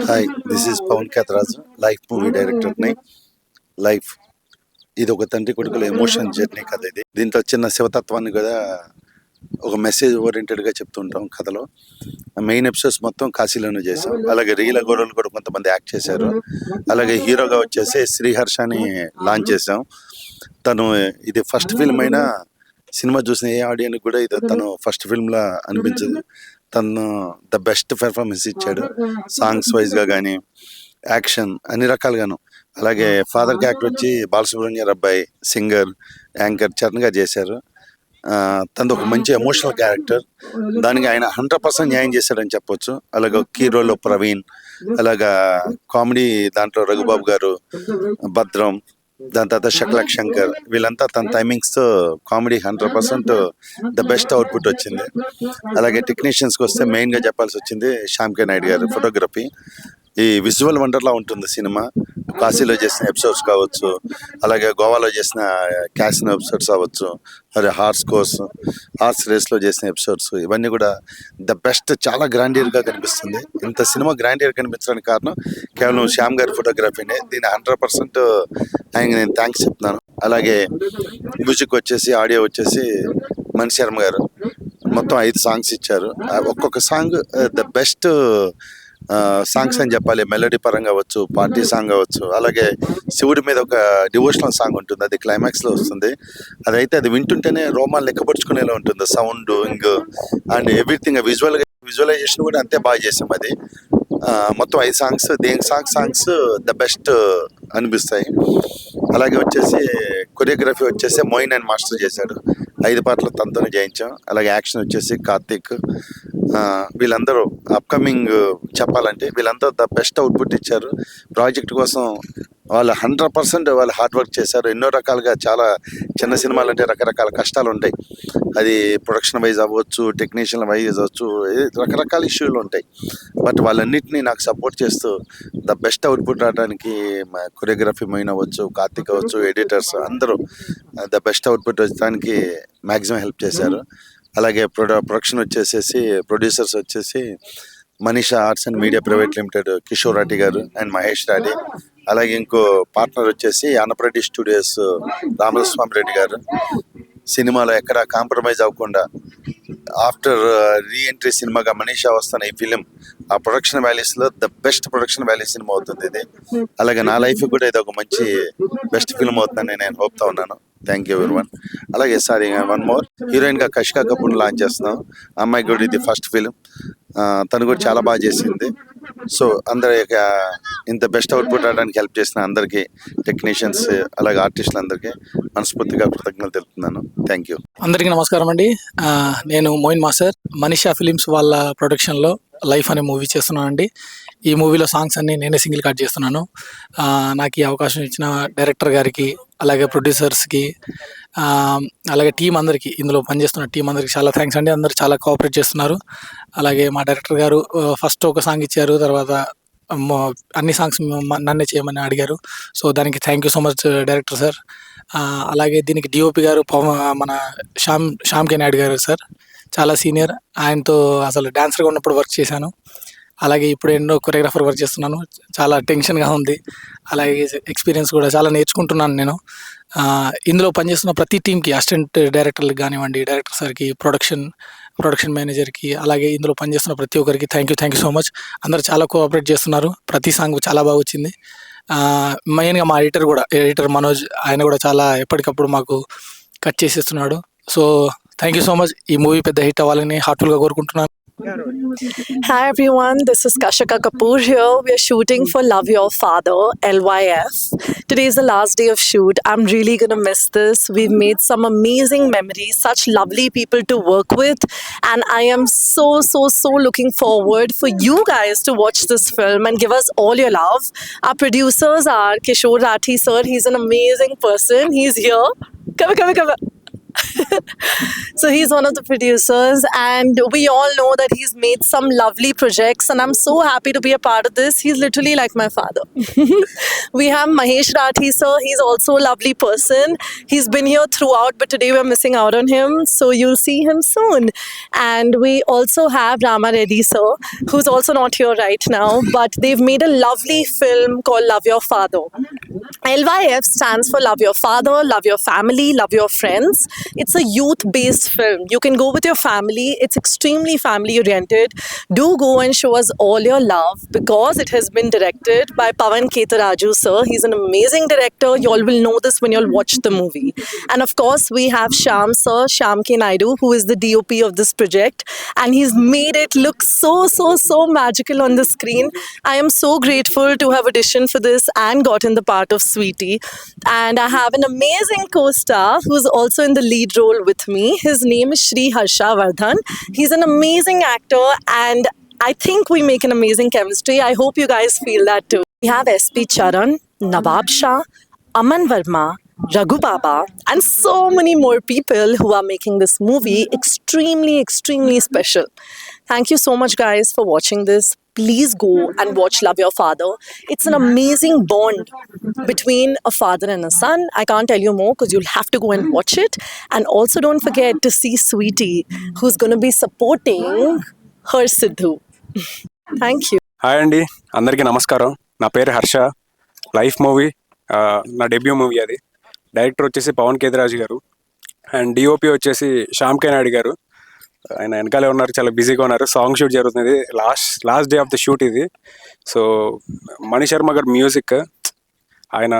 Hi, this is Pavan Ketharaju, life movie డైరెక్టర్ని. Life ఇది ఒక తండ్రి కొడుకుల ఎమోషన్ జర్నీ కథ. ఇది దీంట్లో చిన్న శివతత్వాన్ని కూడా ఒక మెసేజ్ ఓరియంటెడ్గా చెప్తుంటాం కథలో. మెయిన్ ఎపిసోడ్స్ మొత్తం కాశీలోనే చేసాం. అలాగే రీల గోడలు కూడా కొంతమంది యాక్ట్ చేశారు. అలాగే హీరోగా వచ్చేసి శ్రీహర్షని లాంచ్ చేసాం. తను ఇది ఫస్ట్ ఫిల్మ్ అయినా సినిమా చూసిన ఏ ఆడియన్కి కూడా ఇది తను ఫస్ట్ ఫిల్మ్లా అనిపించదు. తను ద బెస్ట్ పెర్ఫార్మెన్స్ ఇచ్చాడు, సాంగ్స్ వైజ్గా కానీ యాక్షన్ అన్ని రకాలుగాను. అలాగే ఫాదర్ క్యారెక్టర్ వచ్చి బాలసుబ్రహ్మణ్య అబ్బాయి సింగర్ యాంకర్ చరణ్ గా చేశారు. తనది ఒక మంచి ఎమోషనల్ క్యారెక్టర్, దానికి ఆయన 100% న్యాయం చేశాడని చెప్పొచ్చు. అలాగే కీ రోల్లో ప్రవీణ్, అలాగా కామెడీ దాంట్లో రఘుబాబు గారు, భద్రం, దాని తర్వాత షక్లక్ శంకర్, వీళ్ళంతా తన టైమింగ్స్తో కామెడీ 100% ద బెస్ట్ అవుట్పుట్ వచ్చింది. అలాగే టెక్నీషియన్స్కి వస్తే మెయిన్గా చెప్పాల్సి వచ్చింది శ్యామ్ కే నాయుడు గారు ఫోటోగ్రఫీ. ఈ విజువల్ వండర్లా ఉంటుంది సినిమా. కాశీలో చేసిన ఎపిసోడ్స్ కావచ్చు, అలాగే గోవాలో చేసిన క్యాసినో ఎపిసోడ్స్ అవ్వచ్చు, మరి హార్స్ రేస్లో చేసిన ఎపిసోడ్స్, ఇవన్నీ కూడా ద బెస్ట్. చాలా గ్రాండియర్గా కనిపిస్తుంది. ఇంత సినిమా గ్రాండియర్ కనిపించడానికి కారణం కేవలం శ్యామ్ గారి ఫోటోగ్రఫీనే. దీని 100% ఆయనకి నేను థ్యాంక్స్ చెప్తున్నాను. అలాగే మ్యూజిక్ వచ్చేసి, ఆడియో వచ్చేసి మణి శర్మ గారు మొత్తం 5 సాంగ్స్ ఇచ్చారు. ఒక్కొక్క సాంగ్ ద బెస్ట్ సాంగ్స్ అని చెప్పాలి. మెలోడీ పరంగా అవ్వచ్చు, పార్టీ సాంగ్ అవ్వచ్చు. అలాగే శివుడి మీద ఒక డివోషనల్ సాంగ్ ఉంటుంది, అది క్లైమాక్స్లో వస్తుంది. అదైతే అది వింటుంటేనే రోమాలు లెక్కపరుచుకునేలా ఉంటుంది. సౌండ్ అండ్ ఎవ్రీథింగ్, విజువలైజేషన్ కూడా అంతే బాగా చేసాం. అది మొత్తం 5 సాంగ్స్, దేనికి సాంగ్స్ ద బెస్ట్ అనిపిస్తాయి. అలాగే వచ్చేసి కొరియోగ్రఫీ వచ్చేసి మోయిన్ అండ్ మాస్టర్ చేశాడు. 5 పాటలు తనతోనే చేయించాం. అలాగే యాక్షన్ వచ్చేసి కార్తీక్. వీళ్ళందరూ అప్కమింగ్ చెప్పాలంటే వీళ్ళందరూ ద బెస్ట్ అవుట్పుట్ ఇచ్చారు. ప్రాజెక్ట్ కోసం వాళ్ళు 100% వాళ్ళు హార్డ్ వర్క్ చేశారు. ఎన్నో రకాలుగా, చాలా చిన్న సినిమాలు అంటే రకరకాల కష్టాలు ఉంటాయి. అది ప్రొడక్షన్ వైజ్ అవ్వచ్చు, టెక్నీషియన్ వైజ్ అవ్వచ్చు, రకరకాల ఇష్యూలు ఉంటాయి. బట్ వాళ్ళన్నింటినీ నాకు సపోర్ట్ చేస్తూ ద బెస్ట్ అవుట్పుట్ రావడానికి కొరియోగ్రఫీ మెయిన్ అవ్వచ్చు, కార్తీక్ అవ్వచ్చు, ఎడిటర్స్ అందరూ ద బెస్ట్ అవుట్పుట్ వచ్చడానికి మ్యాక్సిమం హెల్ప్ చేశారు. అలాగే ప్రొడక్షన్ వచ్చేసేసి ప్రొడ్యూసర్స్ వచ్చేసి Manisha arts and media private limited Kishore Reddy గారు అండ్ మహేష్ రెడ్డి. అలాగే ఇంకో పార్ట్నర్ వచ్చేసి ఆంధ్రప్రదేశ్ స్టూడియోస్ రామస్వామి రెడ్డి గారు. సినిమాలో ఎక్కడ కాంప్రమైజ్ అవ్వకుండా ఆఫ్టర్ రీఎంట్రీ సినిమాగా మనీషా వస్తున్న ఈ ఫిలిం ఆ ప్రొడక్షన్ వాల్యూస్లో ద బెస్ట్ ప్రొడక్షన్ వాల్యూ సినిమా అవుతుంది ఇది. అలాగే నా లైఫ్ కూడా ఇది ఒక మంచి బెస్ట్ ఫిల్మ్ అవుతుందని నేను హోప్తా ఉన్నాను. Thank you everyone. అలాగే సారీ, వన్ మోర్, హీరోయిన్గా కషికా కపూర్ లాంచ్ చేస్తున్నాం. అమ్మాయి కూడా ఇది ఫస్ట్ ఫిలిం. తను కూడా చాలా బాగా చేసింది. సో అందరి ఇంత బెస్ట్ అవుట్పుట్ రావడానికి హెల్ప్ చేసిన అందరికీ, టెక్నీషియన్స్ అలాగే ఆర్టిస్టులందరికీ మనస్ఫూర్తిగా కృతజ్ఞతలు తెలుపుతున్నాను. Thank you. అందరికీ నమస్కారం అండి. నేను మోయిన్ మాస్టర్, మనీషా ఫిలిమ్స్ వాళ్ళ ప్రొడక్షన్లో లైఫ్ అనే మూవీ చేస్తున్నానండి. ఈ మూవీలో సాంగ్స్ అన్ని నేనే సింగిల్ కట్ చేస్తున్నాను. నాకు ఈ అవకాశం ఇచ్చిన డైరెక్టర్ గారికి, అలాగే ప్రొడ్యూసర్స్కి, అలాగే టీం అందరికీ, ఇందులో పనిచేస్తున్న టీం అందరికీ చాలా థ్యాంక్స్ అండి. అందరూ చాలా కోఆపరేట్ చేస్తున్నారు. అలాగే మా డైరెక్టర్ గారు ఫస్ట్ ఒక సాంగ్ ఇచ్చారు, తర్వాత అన్ని సాంగ్స్ నన్నే చేయమని అడిగారు. సో దానికి thank you so much director sir. అలాగే దీనికి డిఓపి గారు మన శ్యామ్ కే నాయుడు గారు సార్, చాలా సీనియర్. ఆయనతో అసలు డాన్సర్గా ఉన్నప్పుడు వర్క్ చేశాను. అలాగే ఇప్పుడు ఎన్నో కొరియోగ్రాఫర్ వర్క్ చేస్తున్నాను. చాలా టెన్షన్గా ఉంది. అలాగే ఎక్స్పీరియన్స్ కూడా చాలా నేర్చుకుంటున్నాను నేను. ఇందులో పనిచేస్తున్న ప్రతి టీంకి, అసిస్టెంట్ డైరెక్టర్లకు కానివ్వండి, డైరెక్టర్ సార్కి, ప్రొడక్షన్ మేనేజర్కి, అలాగే ఇందులో పనిచేస్తున్న ప్రతి ఒక్కరికి థ్యాంక్ యూ సో మచ్. అందరూ చాలా కోఆపరేట్ చేస్తున్నారు. ప్రతి సాంగ్ చాలా బాగా వచ్చింది. మెయిన్గా మా ఎడిటర్ మనోజ్, ఆయన కూడా చాలా ఎప్పటికప్పుడు మాకు కట్ చేసేస్తున్నాడు. So thank you so much. ఈ మూవీ పెద్ద హిట్ అవ్వాలని హార్ట్ఫుల్గా కోరుకుంటున్నాను. Hi everyone, this is Kashika Kapoor here. We are shooting for Love Your Father, LYF. Today is the last day of shoot. I'm really gonna miss this. We've made some amazing memories, such lovely people to work with, and I am so looking forward for you guys to watch this film and give us all your love. Our producers are Kishore Rathi sir. He's an amazing person. He's here. Come. So he's one of the producers, and we all know that he's made some lovely projects, and I'm so happy to be a part of this. He's literally like my father. We have Mahesh Rathi sir. He's also a lovely person. He's been here throughout, but today we're missing out on him, so you'll see him soon. And we also have Rama Reddy sir, who's also not here right now, but they've made a lovely film called Love Your Father. LYF stands for Love Your Father, Love Your Family, Love Your Friends. It's a youth-based film. You can go with your family. It's extremely family-oriented. Do go and show us all your love, because it has been directed by Pawan Ketaraju sir. He's an amazing director. You all will know this when you'll watch the movie. And of course, we have Shyam sir, Shyam K. Naidu, who is the DOP of this project. And he's made it look so magical on the screen. I am so grateful to have auditioned for this and gotten the part of Sweetie. And I have an amazing co-star who's also in the lead role with me. His name is Shri Harsha Vardhan. He's an amazing actor, and I think we make an amazing chemistry. I hope you guys feel that too. We have SP Charan, Nawab Shah, Aman Verma, Raghu Baba, and so many more people who are making this movie extremely special. Thank you so much, guys, for watching this. Please go and watch Love Your Father. It's an amazing bond between a father and a son. I can't tell you more because you'll have to go and watch it. And also don't forget to see Sweetie, who's going to be supporting her Sidhu. Thank you. Hi అండి, అందరికీ నమస్కారం. నా పేరు Harsha. Life movie నా debut movie. అది director వచ్చేసి పవన్ కేతరాజు గారు, and DOP వచ్చేసి శ్యామ్ కే నాయుడు గారు. ఆయన వెనకాలే ఉన్నారు, చాలా బిజీగా ఉన్నారు. సాంగ్ షూట్ జరుగుతుంది, last day of the shoot ఇది. సో మణి శర్మ గారు మ్యూజిక్, ఆయన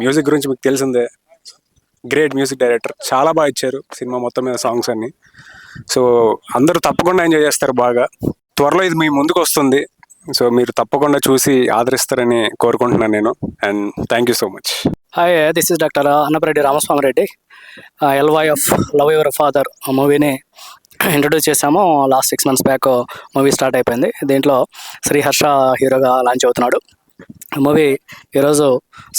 మ్యూజిక్ గురించి మీకు తెలిసిందే, గ్రేట్ మ్యూజిక్ డైరెక్టర్. చాలా బాగా ఇచ్చారు సినిమా మొత్తం మీద సాంగ్స్ అన్ని. సో అందరూ తప్పకుండా ఎంజాయ్ చేస్తారు బాగా. త్వరలో ఇది మీ ముందుకు వస్తుంది, సో మీరు తప్పకుండా చూసి ఆదరిస్తారని కోరుకుంటున్నాను నేను. And thank you so much. Hi, this is doctor Annapareddy Ramaswamy Reddy. LYF love your father మూవీని ఇంట్రడ్యూస్ చేసాము last 6 months back. Movie start అయిపోయింది. దీంట్లో శ్రీ హర్ష హీరోగా లాంచ్ అవుతున్నాడు. మూవీ ఈరోజు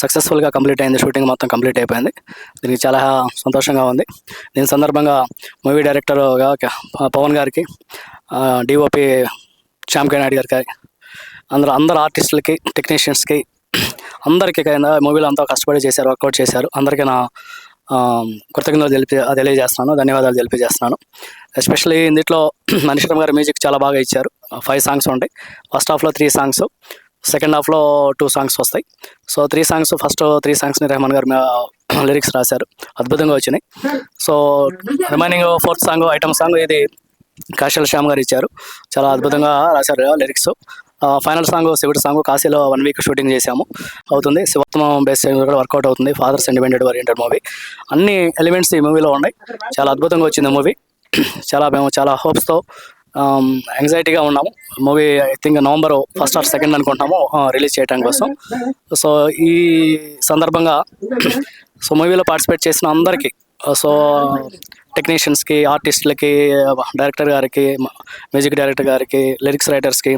సక్సెస్ఫుల్గా కంప్లీట్ అయింది, షూటింగ్ మొత్తం కంప్లీట్ అయిపోయింది. దీనికి చాలా సంతోషంగా ఉంది. దీని సందర్భంగా మూవీ డైరెక్టర్గా పవన్ గారికి, డిఓపి శ్యామ్ కే నాయుడు గారికి, అందరు ఆర్టిస్టులకి, టెక్నీషియన్స్కి, అందరికీ మూవీలో అంతా కష్టపడి చేశారు, వర్కౌట్ చేశారు. అందరికీ నా కృతజ్ఞతలు తెలియజేస్తున్నాను, ధన్యవాదాలు తెలియజేస్తున్నాను. ఎస్పెషల్లీ ఇందులో మణి శర్మ గారి మ్యూజిక్ చాలా బాగా ఇచ్చారు. 5 songs ఉంటాయి. ఫస్ట్ హాఫ్లో 3 songs, సెకండ్ హాఫ్లో 2 songs వస్తాయి. So 3 songs, first 3 songs Rahman గారు లిరిక్స్ రాశారు, అద్భుతంగా వచ్చినాయి. So remaining 4th song, item song, ఇది కాశల్ శ్యామ్ గారు ఇచ్చారు, చాలా అద్భుతంగా రాశారు లిరిక్స్. ఫైనల్ సాంగ్ శివుడి సాంగ్ కాశీలో 1 week షూటింగ్ చేశాము, అవుతుంది. శివత్వం బేస్ కూడా వర్కౌట్ అవుతుంది. ఫాదర్ సెంటిమెంటెడ్ ఓరియంటెడ్ మూవీ, అన్ని ఎలిమెంట్స్ ఈ మూవీలో ఉన్నాయి. చాలా అద్భుతంగా వచ్చింది మూవీ. మేము చాలా హోప్స్తో, యాంగ్జైటీగా ఉన్నాము. Movie I think November 1st or 2nd అనుకుంటున్నాము రిలీజ్ చేయడానికి కోసం. సో ఈ సందర్భంగా సో మూవీలో పార్టిసిపేట్ చేసిన అందరికీ, సో టెక్నీషియన్స్కి, ఆర్టిస్టులకి, డైరెక్టర్ గారికి, మ్యూజిక్ డైరెక్టర్ గారికి, లిరిక్స్ రైటర్స్కి,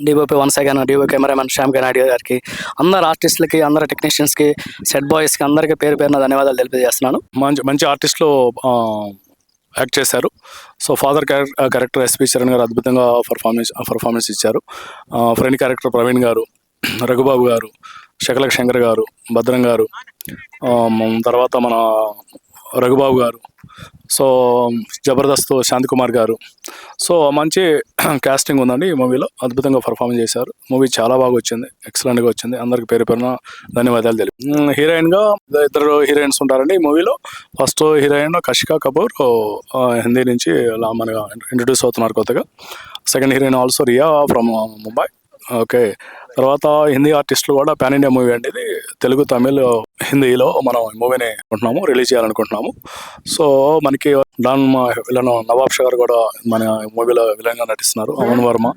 DOP once again, DOP cameraman Shyam K Naidu గారికి, అందరు ఆర్టిస్టులకి, అందరు టెక్నీషియన్స్కి, సెట్ బాయ్స్కి, అందరికీ పేరున ధన్యవాదాలు తెలియజేస్తున్నాను. మంచి ఆర్టిస్టులు యాక్ట్ చేశారు. So father character SP Charan గారు అద్భుతంగా పర్ఫార్మెన్స్ ఇచ్చారు. ఫ్రెండ్ క్యారెక్టర్ ప్రవీణ్ గారు, రఘుబాబు గారు, శకలక్ శంకర్ గారు, భద్రం గారు, తర్వాత మన రఘుబాబు గారు, సో జబర్దస్త్ శాంతికుమార్ గారు. సో మంచి కాస్టింగ్ ఉందండి ఈ మూవీలో, అద్భుతంగా పర్ఫార్మెన్స్ చేశారు. మూవీ చాలా బాగా వచ్చింది, ఎక్సలెంట్గా వచ్చింది. అందరికి పేరున ధన్యవాదాలు తెలియదు. హీరోయిన్గా 2 హీరోయిన్స్ ఉంటారండి ఈ మూవీలో. ఫస్ట్ హీరోయిన్ కషికా కపూర్, హిందీ నుంచి మనగా ఇంట్రడ్యూస్ అవుతున్నారు కొత్తగా. Second heroine also Riya from Mumbai. Okay, తర్వాత హిందీ ఆర్టిస్టులు కూడా పాన్ ఇండియా మూవీ అండి ఇది. తెలుగు, తమిళ్, హిందీలో మనం ఈ మూవీని అనుకుంటున్నాము, రిలీజ్ చేయాలనుకుంటున్నాము. సో మనకి విలన్ నవాబ్ షా గారు కూడా మన మూవీలో విలన్గా నటిస్తున్నారు. అమన్ వర్మ,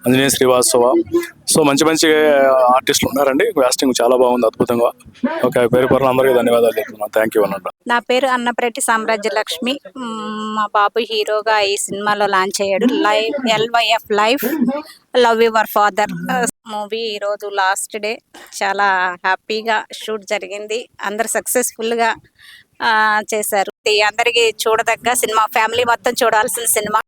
అంజనేయ శ్రీవాస్తవ. సో మంచి ఆర్టిస్టులు ఉన్నారండి. కాస్టింగ్ చాలా బాగుంది, అద్భుతంగా. ఓకే, పేరు అందరికీ ధన్యవాదాలు చెప్తున్నాను. థ్యాంక్ యూ అన్నట్టు. నా పేరు అన్నపరెడ్డి సామ్రాజ్యలక్ష్మి. మా బాబు హీరోగా ఈ సినిమాలో లాంచ్ అయ్యాడు. LYF life love your father movie ఈరోజు లాస్ట్ డే. చాలా హ్యాపీగా షూట్ జరిగింది. అందరు సక్సెస్ఫుల్గా చేశారు. అందరికీ చూడదగ్గ సినిమా, ఫ్యామిలీ మొత్తం చూడాల్సిన సినిమా.